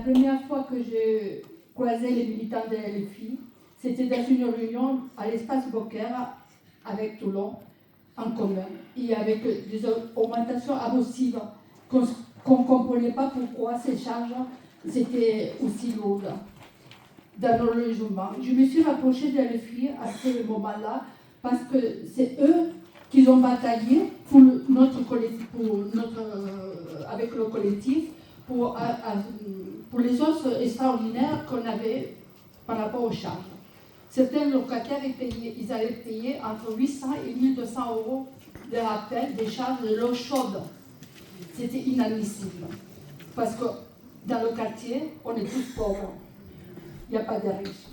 première fois que j'ai croisé les militants de LFI, c'était dans une réunion à l'espace Beaucaire avec Toulon en commun, et avec des augmentations abusives qu'on ne comprenait pas pourquoi ces charges c'était aussi lourdes dans nos logements. Je me suis rapprochée de LFI à ce moment-là parce que c'est eux qui ont bataillé pour avec le collectif pour les hausses extraordinaires qu'on avait par rapport aux charges. Certains locataires ils allaient payer entre 800 et 1200 euros de rappel des charges de l'eau chaude. C'était inadmissible. Parce que dans le quartier, on est tous pauvres. Il n'y a pas de riches.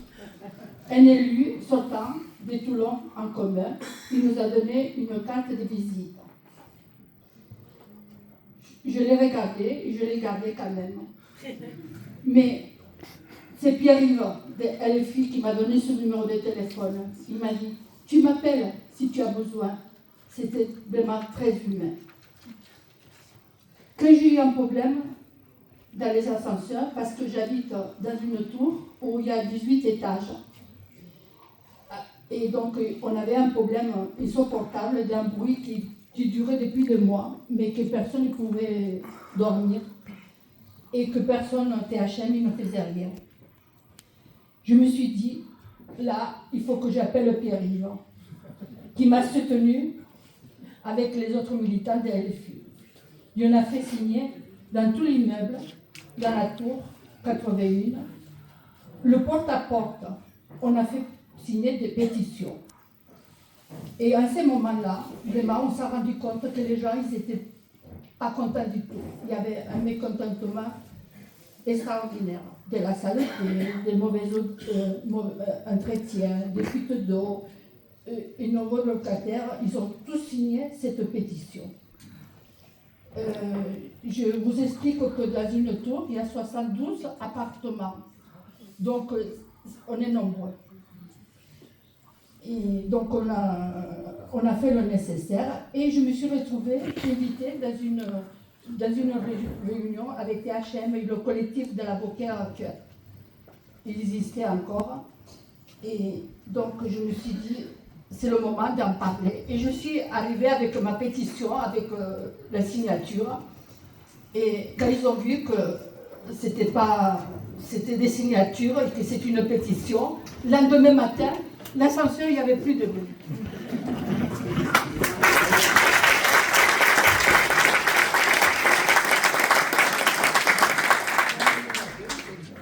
Un élu sortant de Toulon en commun, il nous a donné une carte de visite. Je l'ai regardée et je l'ai gardée quand même. Mais c'est Pierre-Yves de LFI qui m'a donné ce numéro de téléphone. Il m'a dit, tu m'appelles si tu as besoin. C'était vraiment très humain. Quand j'ai eu un problème dans les ascenseurs, parce que j'habite dans une tour où il y a 18 étages. Et donc, on avait un problème insupportable d'un bruit qui durait depuis des mois, mais que personne ne pouvait dormir. Et que personne, THM, ne faisait rien. Je me suis dit, là, il faut que j'appelle Pierre-Yves, qui m'a soutenu avec les autres militants de LFI. Il en a fait signer dans tout l'immeuble, dans la tour 81, le porte-à-porte. On a fait signer des pétitions. Et à ce moment-là, vraiment, on s'est rendu compte que les gens, ils n'étaient pas contents du tout. Il y avait un mécontentement extraordinaire de la saleté, des mauvais entretiens, des fuites d'eau. Et nos locataires, ils ont tous signé cette pétition. Je vous explique que dans une tour, il y a 72 appartements. Donc, on est nombreux. Et donc, on a fait le nécessaire. Et je me suis retrouvée invitée dans une réunion avec THM et le collectif de la Beaucaire que il existait encore. Et donc, je me suis dit, c'est le moment d'en parler. Et je suis arrivée avec ma pétition, avec la signature. Et quand ils ont vu que c'était des signatures et que c'est une pétition, le lendemain matin, l'ascenseur, il n'y avait plus de bruit.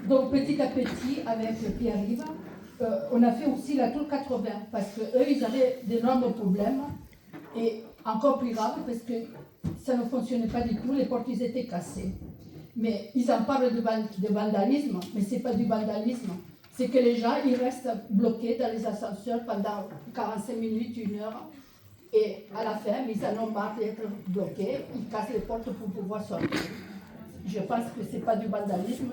Donc petit à petit, avec Pierre-Yves, on a fait aussi la tour 80, parce qu'eux, ils avaient d'énormes problèmes, et encore plus grave, parce que ça ne fonctionnait pas du tout, les portes, ils étaient cassées. Mais ils en parlent de vandalisme, mais ce n'est pas du vandalisme. C'est que les gens, ils restent bloqués dans les ascenseurs pendant 45 minutes, 1 heure, et à la fin, ils en ont marre d'être bloqués, ils cassent les portes pour pouvoir sortir. Je pense que ce n'est pas du vandalisme,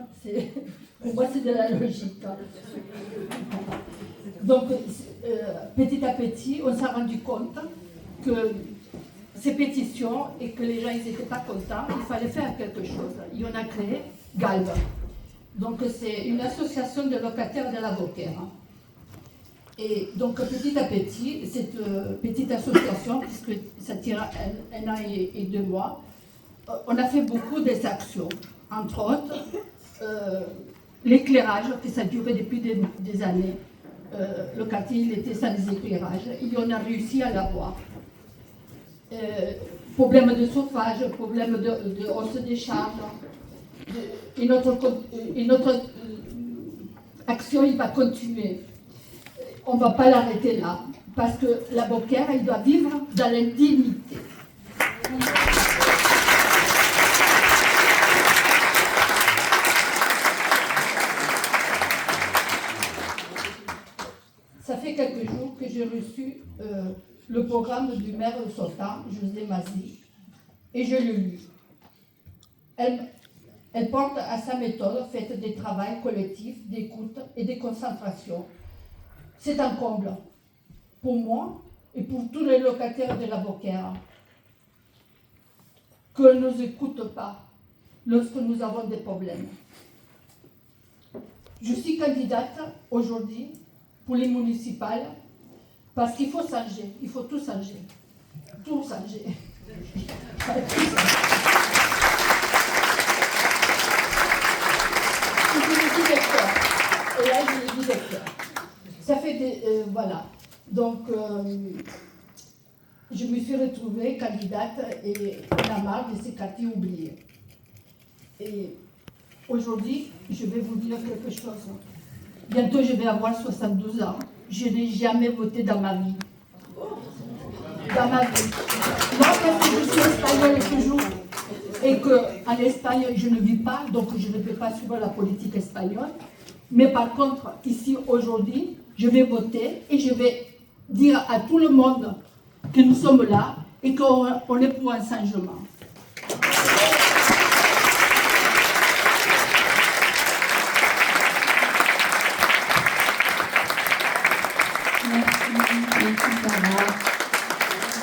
pour moi c'est de la logique. Donc petit à petit, on s'est rendu compte que ces pétitions et que les gens n'étaient pas contents, il fallait faire quelque chose. Et on a créé GALB. Donc c'est une association de locataires de la Beaucaire. Et donc petit à petit, cette petite association, puisque ça tient 1 an et 2 mois, on a fait beaucoup des actions, entre autres l'éclairage, que ça durait depuis des années. Le quartier il était sans éclairage, et on a réussi à l'avoir. Problème de chauffage, problème de hausse des charges. Une autre action, il va continuer. On ne va pas l'arrêter là, parce que la Beaucaire, elle doit vivre dans l'indignité. Ça fait quelques jours que j'ai reçu le programme du maire sortant, José Mazzi, et je l'ai lu. Elle porte à sa méthode faite des travaux collectifs, d'écoute et de concentration. C'est un comble pour moi et pour tous les locataires de la Beaucaire qu'on ne nous écoute pas lorsque nous avons des problèmes. Je suis candidate aujourd'hui pour les municipales parce qu'il faut changer, il faut tout changer. Tout changer. Je le dis de cœur. Et là, je le dis de cœur. Ça fait des... voilà. Donc, je me suis retrouvée candidate et on a marre de ces quartiers oubliés. Et aujourd'hui, je vais vous dire quelque chose. Bientôt, je vais avoir 72 ans. Je n'ai jamais voté dans ma vie. Dans ma vie. Non, parce que je suis espagnole toujours. Et qu'en Espagne, je ne vis pas, donc je ne peux pas suivre la politique espagnole. Mais par contre, ici, aujourd'hui, je vais voter et je vais dire à tout le monde que nous sommes là et qu'on est pour un changement. Merci, Sarah.